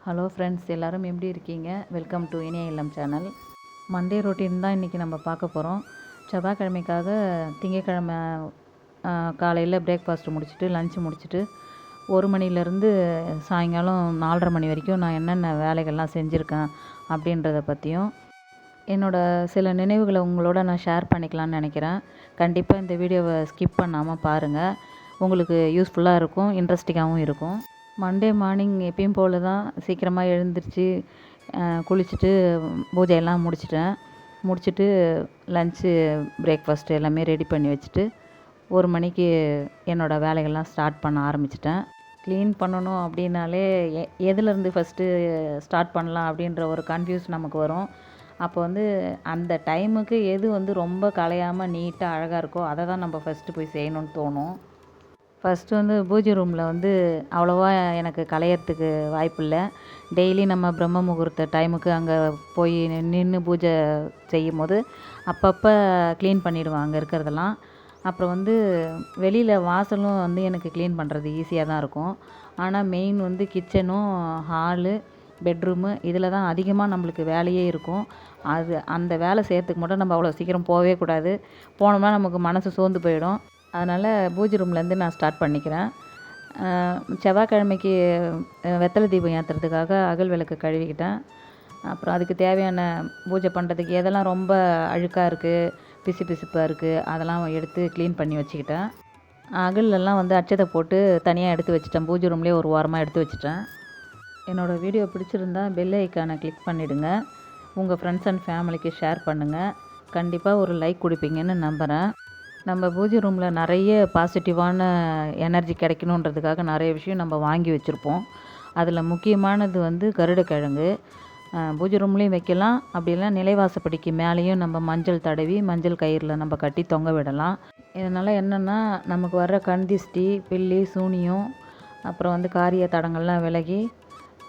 Hello friends, எல்லோரும் எப்படி இருக்கீங்க? வெல்கம் டு இனிய இல்லம் சேனல். மண்டே ரொட்டீன் தான் இன்றைக்கி நம்ம பார்க்க போகிறோம். செவ்வாய்க்கிழமைக்காக திங்கக்கிழமை காலையில் பிரேக்ஃபாஸ்ட்டு முடிச்சுட்டு லஞ்சு முடிச்சுட்டு 1 மணிலேருந்து சாயங்காலம் 4:30 மணி வரைக்கும் நான் என்னென்ன வேலைகள்லாம் செஞ்சுருக்கேன் அப்படின்றத பற்றியும் என்னோடய சில நினைவுகளை உங்களோட நான் ஷேர் பண்ணிக்கலான்னு நினைக்கிறேன். கண்டிப்பாக இந்த வீடியோவை ஸ்கிப் பண்ணாமல் பாருங்கள். உங்களுக்கு யூஸ்ஃபுல்லாக இருக்கும், இன்ட்ரெஸ்டிங்காகவும் இருக்கும். மண்டே மார்னிங் எப்பயும் போல் தான் சீக்கிரமாக எழுந்திரிச்சு குளிச்சுட்டு பூஜையெல்லாம் முடிச்சுட்டு லன்ச்சு பிரேக்ஃபாஸ்ட்டு எல்லாமே ரெடி பண்ணி வச்சுட்டு 1 மணிக்கு என்னோடய வேலைகள்லாம் ஸ்டார்ட் பண்ண ஆரம்பிச்சிட்டேன். க்ளீன் பண்ணணும் அப்படின்னாலே எதுலேருந்து ஃபஸ்ட்டு ஸ்டார்ட் பண்ணலாம் அப்படின்ற ஒரு கன்ஃபியூஸ் நமக்கு வரும். அப்போ அந்த டைமுக்கு எது ரொம்ப கலையாமல் நீட்டாக அழகாக இருக்கோ அதை தான் நம்ம ஃபஸ்ட்டு போய் செய்யணும்னு தோணும். ஃபஸ்ட்டு பூஜை ரூமில் அவ்வளோவா எனக்கு கலையறதுக்கு வாய்ப்பில்லை. டெய்லி நம்ம பிரம்ம முகூர்த்த டைமுக்கு அங்கே போய் நின்று பூஜை செய்யும் போது அப்பப்போ க்ளீன் பண்ணிவிடுவேன் அங்கே இருக்கிறதெல்லாம். அப்புறம் வெளியில் வாசலும் எனக்கு க்ளீன் பண்ணுறது ஈஸியாக தான் இருக்கும். ஆனால் மெயின் கிச்சனும் ஹாலு பெட்ரூமு இதில் தான் அதிகமாக நம்மளுக்கு வேலையே இருக்கும். அந்த வேலை செய்கிறதுக்கு மட்டும் நம்ம அவ்வளோ சீக்கிரம் போகவே கூடாது. போனோம்னா நமக்கு மனசு சோர்ந்து போயிடும். அதனால் பூஜை ரூம்லேருந்து நான் ஸ்டார்ட் பண்ணிக்கிறேன். செவ்வாய்க்கிழமைக்கு வெத்தலை தீபம் ஏற்றுறதுக்காக அகல் விளக்கு கழுவிக்கிட்டேன். அப்புறம் அதுக்கு தேவையான பூஜை பண்ணுறதுக்கு எதெல்லாம் ரொம்ப அழுக்காக இருக்குது, பிசுப்பாக இருக்குது அதெல்லாம் எடுத்து க்ளீன் பண்ணி வச்சுக்கிட்டேன். அகல்லலாம் அட்சதை போட்டு தனியாக எடுத்து வச்சுட்டேன். பூஜை ரூம்லேயே ஒரு ஓரமாக எடுத்து வச்சுட்டேன். என்னோடய வீடியோ பிடிச்சிருந்தா பெல் ஐக்கானை கிளிக் பண்ணிவிடுங்க. உங்கள் ஃப்ரெண்ட்ஸ் அண்ட் ஃபேமிலிக்கு ஷேர் பண்ணுங்கள். கண்டிப்பாக ஒரு லைக் கொடுப்பீங்கன்னு நம்புகிறேன். நம்ம பூஜை ரூமில் நிறைய பாசிட்டிவான எனர்ஜி கிடைக்கணுன்றதுக்காக நிறைய விஷயம் நம்ம வாங்கி வச்சுருப்போம். அதில் முக்கியமானது கருடக்கிழங்கு. பூஜை ரூம்லேயும் வைக்கலாம், அப்படிலாம் நிலைவாசப்படிக்கு மேலேயும் நம்ம மஞ்சள் தடவி மஞ்சள் கயிறில் நம்ம கட்டி தொங்க விடலாம். இதனால் என்னென்னா நமக்கு வர்ற கண் திஷ்டி, பில்லி, சூனியம் அப்புறம் காரிய தடங்கள்லாம் விலகி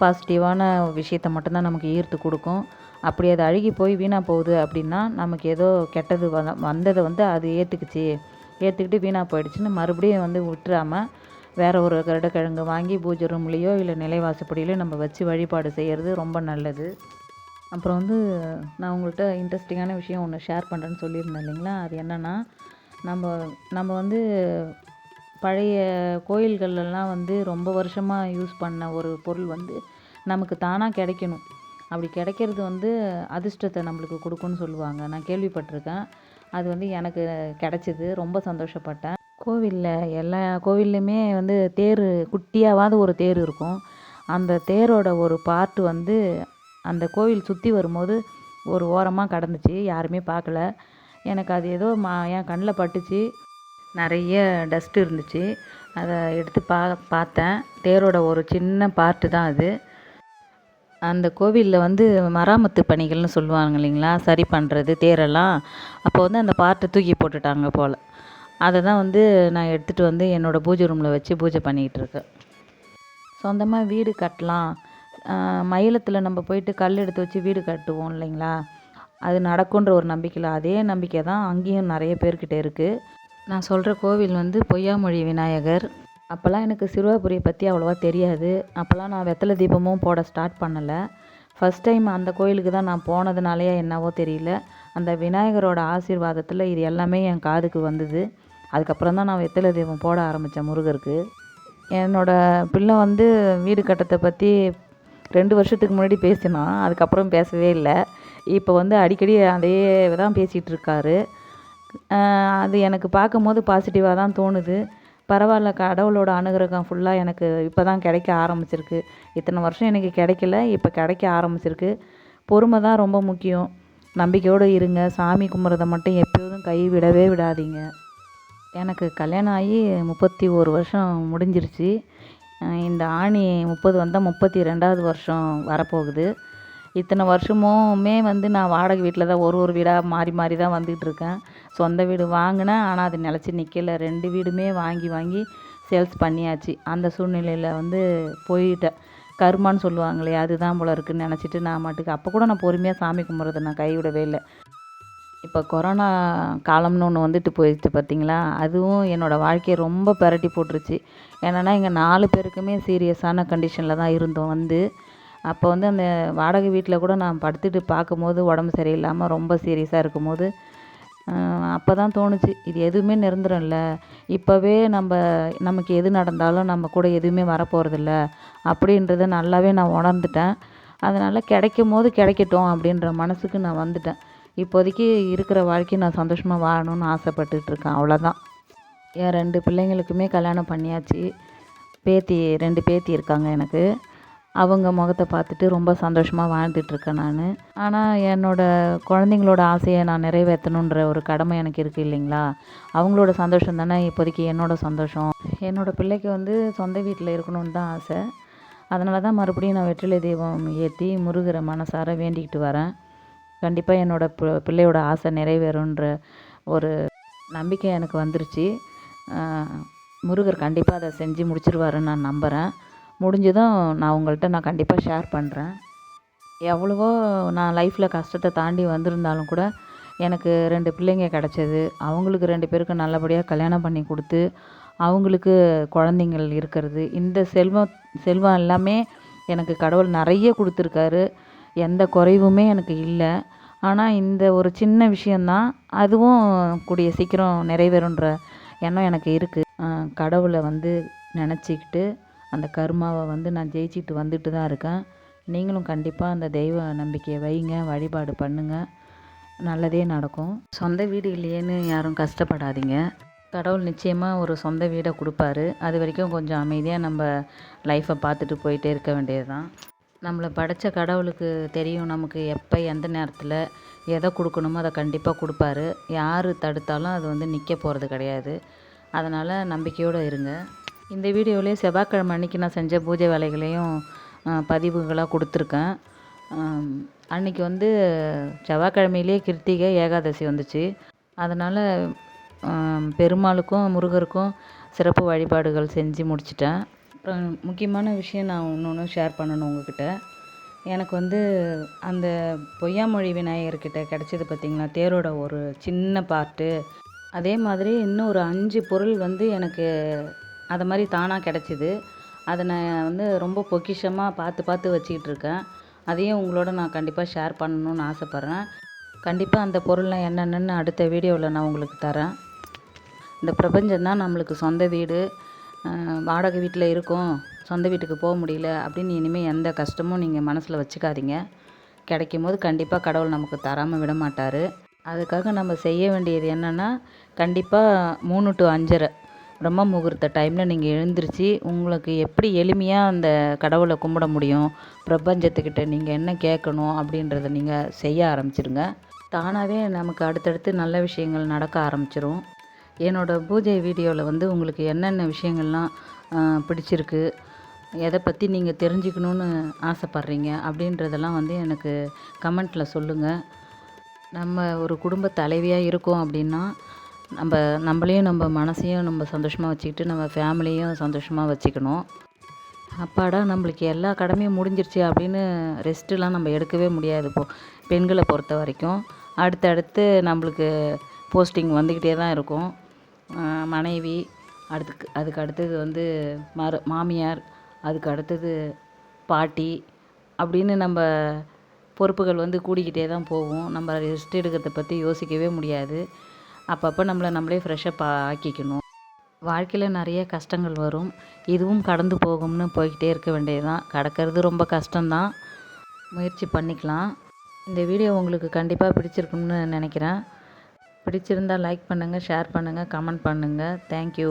பாசிட்டிவான விஷயத்தை மட்டும்தான் நமக்கு ஈர்த்து கொடுக்கும். அப்படி அது அழுகி போய் வீணாக போகுது அப்படின்னா நமக்கு ஏதோ கெட்டது வந்ததை அது ஏற்றுக்கிட்டு வீணாக போயிடுச்சுன்னு மறுபடியும் விட்டுறாமல் வேறு ஒரு கருடக்கிழங்கு வாங்கி பூஜை ரூம்லேயோ இல்லை நிலைவாசப்படியிலையோ நம்ம வச்சு வழிபாடு செய்கிறது ரொம்ப நல்லது. அப்புறம் நான் உங்கள்கிட்ட இன்ட்ரெஸ்டிங்கான விஷயம் ஒன்று ஷேர் பண்ணுறேன்னு சொல்லியிருந்தேன் இல்லைங்களா? அது என்னென்னா நம்ம பழைய கோயில்கள்லாம் ரொம்ப வருஷமாக யூஸ் பண்ண ஒரு பொருள் நமக்கு தானாக கிடைக்கணும். அப்படி கிடைக்கிறது அதிர்ஷ்டத்தை நம்மளுக்கு கொடுக்குன்னு சொல்லுவாங்க. நான் கேள்விப்பட்டிருக்கேன். அது எனக்கு கிடச்சிது. ரொம்ப சந்தோஷப்பட்டேன். கோவிலில் எல்லா கோவில்லையுமே தேர் குட்டியாவது ஒரு தேர் இருக்கும். அந்த தேரோட ஒரு பார்ட்டு அந்த கோவில் சுற்றி வரும்போது ஒரு ஓரமாக கடந்துச்சு. யாருமே பார்க்கல. எனக்கு அது ஏதோ என் கண்ணில் பட்டுச்சு. நிறைய டஸ்ட் இருந்துச்சு. அதை எடுத்து பார்த்தேன். தேரோட ஒரு சின்ன பார்ட்டு தான் அது. அந்த கோவிலில் மராமத்து பணிகள்னு சொல்லுவாங்க இல்லைங்களா, சரி பண்ணுறது தேரெல்லாம். அப்போ அந்த பார்ட்டை தூக்கி போட்டுட்டாங்க போல். அதை தான் நான் எடுத்துகிட்டு என்னோடய பூஜை ரூமில் வச்சு பூஜை பண்ணிக்கிட்டு இருக்கேன். சொந்தமாக வீடு கட்டலாம், மயிலத்தில் நம்ம போயிட்டு கல் எடுத்து வச்சு வீடு கட்டுவோம் இல்லைங்களா, அது நடக்குன்ற ஒரு நம்பிக்கையில் அதே நம்பிக்கை தான் அங்கேயும் நிறைய பேர்கிட்ட இருக்குது. நான் சொல்கிற கோவில் பொய்யாமொழி விநாயகர். அப்போல்லாம் எனக்கு சிறுவாபுரியை பற்றி அவ்வளோவா தெரியாது. அப்போல்லாம் நான் வெத்தலை தீபமும் போட ஸ்டார்ட் பண்ணலை. ஃபஸ்ட் டைம் அந்த கோயிலுக்கு தான் நான் போனதுனாலேயே என்னவோ தெரியல, அந்த விநாயகரோட ஆசீர்வாதத்தில் இது எல்லாமே என் காதுக்கு வந்தது. அதுக்கப்புறம் தான் நான் வெத்தலை தீபம் போட ஆரம்பித்தேன் முருகருக்கு. என்னோடய பிள்ளை வீடு கட்டத்தை பற்றி 2 வருஷத்துக்கு முன்னாடி பேசினான். அதுக்கப்புறம் பேசவே இல்லை. இப்போ அடிக்கடி அதே தான் பேசிகிட்டு இருக்காரு. அது எனக்கு பார்க்கும்போது பாசிட்டிவாக தான் தோணுது. பரவாயில்ல, கடவுளோட அனுகிரகம் ஃபுல்லாக எனக்கு இப்போ தான் கிடைக்க ஆரம்பிச்சிருக்கு. இத்தனை வருஷம் எனக்கு கிடைக்கல, இப்போ கிடைக்க ஆரம்பிச்சிருக்கு. பொறுமை தான் ரொம்ப முக்கியம். நம்பிக்கையோடு இருங்க. சாமி கும்பிட்றத மட்டும் எப்போதும் கை விடவே விடாதீங்க. எனக்கு கல்யாணம் ஆகி 31 வருஷம் முடிஞ்சிருச்சு. இந்த ஆணி 30 வந்தால் 32வது வருஷம் வரப்போகுது. இத்தனை வருஷமுமே நான் வாடகை வீட்டில் தான் ஒரு வீடாக மாறி தான் வந்துகிட்ருக்கேன். சொந்த வீடு வாங்கினேன், ஆனால் அது நிலச்சி நிற்கல. 2 வீடுமே வாங்கி சேல்ஸ் பண்ணியாச்சு. அந்த சூழ்நிலையில் போயிட்டேன். கருமான்னு சொல்லுவாங்களே, அதுதான் போல இருக்குதுன்னு நினச்சிட்டு நான் மாட்டுக்கு அப்போ கூட நான் பொறுமையாக சாமி கும்பிட்றத நான் கைவிடவே இல்லை. இப்போ கொரோனா காலம்னு ஒன்று போயிடுச்சு பார்த்திங்களா, அதுவும் என்னோடய வாழ்க்கையை ரொம்ப பிரட்டி போட்டுருச்சு. என்னென்னா எங்கள் 4 பேருக்குமே சீரியஸான கண்டிஷனில் தான் இருந்தோம். அப்போ வந்து அந்த வாடகை வீட்டில் கூட நான் படுத்துட்டு பார்க்கும்போது உடம்பு சரியில்லாமல் ரொம்ப சீரியஸாக இருக்கும்போது அப்போ தான் தோணுச்சு, இது எதுவுமே நிரந்தரம் இல்லை. இப்போவே நமக்கு எது நடந்தாலும் நம்ம கூட எதுவுமே வரப்போகிறதில்ல அப்படின்றத நல்லாவே நான் உணர்ந்துட்டேன். அதனால் கிடைக்கும்போது கிடைக்கட்டும் அப்படின்ற மனசுக்கு நான் வந்துட்டேன். இப்போதைக்கு இருக்கிற வாழ்க்கையை நான் சந்தோஷமாக வாழணும்னு ஆசைப்பட்டுட்டு இருக்கேன், அவ்வளோதான். என் 2 பிள்ளைங்களுக்குமே கல்யாணம் பண்ணியாச்சு. 2 பேத்தி இருக்காங்க எனக்கு. அவங்க முகத்த பார்த்துட்டு ரொம்ப சந்தோஷமாக வாழ்ந்துட்டுருக்கேன் நான். ஆனால் என்னோடய குழந்தைங்களோட ஆசையை நான் நிறைவேற்றணுன்ற ஒரு கடமை எனக்கு இருக்குது இல்லைங்களா? அவங்களோட சந்தோஷம் தானே இப்போதைக்கு என்னோடய சந்தோஷம். என்னோடய பிள்ளைக்கு வந்து சொந்த வீட்டில் இருக்கணும்னு தான் ஆசை. அதனால தான் மறுபடியும் நான் வெற்றிலை தீபம் ஏற்றி முருகரை மனசார வேண்டிக்கிட்டு வரேன். கண்டிப்பாக என்னோடய பிள்ளையோட ஆசை நிறைவேறுன்ற ஒரு நம்பிக்கை எனக்கு வந்துருச்சு. முருகர் கண்டிப்பாக அதை செஞ்சு முடிச்சிருவாருன்னு நான் நம்புகிறேன். முடிஞ்சதும் நான் கண்டிப்பாக ஷேர் பண்ணுறேன். எவ்வளவோ நான் லைஃப்பில் கஷ்டத்தை தாண்டி வந்திருந்தாலும் கூட எனக்கு 2 பிள்ளைங்க கிடச்சது. அவங்களுக்கு 2 பேருக்கும் நல்லபடியாக கல்யாணம் பண்ணி கொடுத்து, அவங்களுக்கு குழந்தைங்கள் இருக்கிறது. இந்த செல்வம் எல்லாமே எனக்கு கடவுள் நிறைய கொடுத்துருக்காரு. எந்த குறைவுமே எனக்கு இல்லை. ஆனால் இந்த ஒரு சின்ன விஷயந்தான், அதுவும் கூடிய சீக்கிரம் நிறைவேறுன்ற எண்ணம் எனக்கு இருக்குது. கடவுளை வந்து நினச்சிக்கிட்டு அந்த கர்மாவை வந்து நான் ஜெயிச்சிட்டு வந்துட்டு தான் இருக்கேன். நீங்களும் கண்டிப்பாக அந்த தெய்வ நம்பிக்கையை வைங்க, வழிபாடு பண்ணுங்கள், நல்லதே நடக்கும். சொந்த வீடு இல்லையேன்னு யாரும் கஷ்டப்படாதீங்க. கடவுள் நிச்சயமாக ஒரு சொந்த வீடை கொடுப்பாரு. அது வரைக்கும் கொஞ்சம் அமைதியாக நம்ம லைஃப்பை பார்த்துட்டு போயிட்டே இருக்க வேண்டியது தான். நம்மளை படைத்த கடவுளுக்கு தெரியும் நமக்கு எப்போ எந்த நேரத்தில் எதை கொடுக்கணுமோ அதை கண்டிப்பாக கொடுப்பாரு. யார் தடுத்தாலும் அது வந்து நிற்க போகிறது கிடையாது. அதனால் நம்பிக்கையோடு இருங்க. இந்த வீடியோவிலே செவ்வாய்க்கிழமை அன்றைக்கி நான் செஞ்ச பூஜை வேலைகளையும் பதிவுகளாக கொடுத்துருக்கேன். அன்றைக்கி வந்து செவ்வாய்க்கிழமையிலே கிருத்திகை ஏகாதசி வந்துச்சு. அதனால் பெருமாளுக்கும் முருகருக்கும் சிறப்பு வழிபாடுகள் செஞ்சு முடிச்சிட்டேன். அப்புறம் முக்கியமான விஷயம் நான் இன்னொன்று ஷேர் பண்ணணும் உங்கள்கிட்ட. எனக்கு வந்து அந்த பொய்யாமொழி விநாயகர்கிட்ட கிடச்சிது பார்த்திங்களா, தேரோட ஒரு சின்ன பார்ட்டு. அதே மாதிரி இன்னும் ஒரு 5 பொருள் வந்து எனக்கு அது மாதிரி தானாக கிடச்சிது. அதை நான் வந்து ரொம்ப பொக்கிஷமாக பார்த்து வச்சுக்கிட்டு இருக்கேன். அதையும் உங்களோட நான் கண்டிப்பாக ஷேர் பண்ணணுன்னு ஆசைப்பட்றேன். கண்டிப்பாக அந்த பொருள்லாம் என்னென்னு அடுத்த வீடியோவில் நான் உங்களுக்கு தரேன். இந்த பிரபஞ்சம் தான் நம்மளுக்கு சொந்த வீடு. வாடகை வீட்டில் இருக்கோம், சொந்த வீட்டுக்கு போக முடியல அப்படின்னு இனிமேல் எந்த கஷ்டமும் நீங்கள் மனசில் வச்சுக்காதீங்க. கிடைக்கும் போது கண்டிப்பாக கடவுள் நமக்கு தராமல் விட மாட்டார். அதுக்காக நம்ம செய்ய வேண்டியது என்னென்னா, கண்டிப்பாக 3 to 5:30 பிரம்ம முகூர்த்த டைமில் நீங்கள் எழுந்திருச்சு உங்களுக்கு எப்படி எளிமையாக அந்த கடவுளை கும்பிட முடியும், பிரபஞ்சத்துக்கிட்ட நீங்கள் என்ன கேட்கணும் அப்படின்றத நீங்கள் செய்ய ஆரம்பிச்சிடுங்க. தானாகவே நமக்கு அடுத்தடுத்து நல்ல விஷயங்கள் நடக்க ஆரம்பிச்சிரும். என்னோடய பூஜை வீடியோவில் வந்து உங்களுக்கு என்னென்ன விஷயங்கள்லாம் பிடிச்சிருக்கு, எதை பற்றி நீங்கள் தெரிஞ்சுக்கணுன்னு ஆசைப்பட்றீங்க அப்படின்றதெல்லாம் வந்து எனக்கு கமெண்ட்டில் சொல்லுங்கள். நம்ம ஒரு குடும்ப தலைவியாக இருக்கோம் அப்படின்னா நம்மளையும் நம்ம மனசையும் நம்ம சந்தோஷமாக வச்சுக்கிட்டு நம்ம ஃபேமிலியும் சந்தோஷமாக வச்சுக்கணும். அப்பாடா நம்மளுக்கு எல்லா கடமையும் முடிஞ்சிருச்சு அப்படின்னு ரெஸ்ட்டுலாம் நம்ம எடுக்கவே முடியாது. பெண்களை பொறுத்த வரைக்கும் அடுத்தடுத்து நம்மளுக்கு போஸ்டிங் வந்துக்கிட்டே தான் இருக்கும். மனைவி, அதுக்கு அடுத்தது வந்து மாமியார், அதுக்கு அடுத்தது பாட்டி அப்படின்னு நம்ம பொறுப்புகள் வந்து கூடிக்கிட்டே தான் போகும். நம்ம ரெஸ்ட் எடுக்கிறத பற்றி யோசிக்கவே முடியாது. அப்பப்போ நம்மளே ஃப்ரெஷ்ஷப் ஆக்கிக்கணும். வாழ்க்கையில் நிறைய கஷ்டங்கள் வரும். இதுவும் கடந்து போகும்னு போய்கிட்டே இருக்க வேண்டியது தான். கடக்கிறது ரொம்ப கஷ்டம்தான், முயற்சி பண்ணிக்கலாம். இந்த வீடியோ உங்களுக்கு கண்டிப்பாக பிடிச்சிருக்கும்னு நினைக்கிறேன். பிடிச்சிருந்தால் லைக் பண்ணுங்கள், ஷேர் பண்ணுங்கள், கமெண்ட் பண்ணுங்கள். தேங்க்யூ.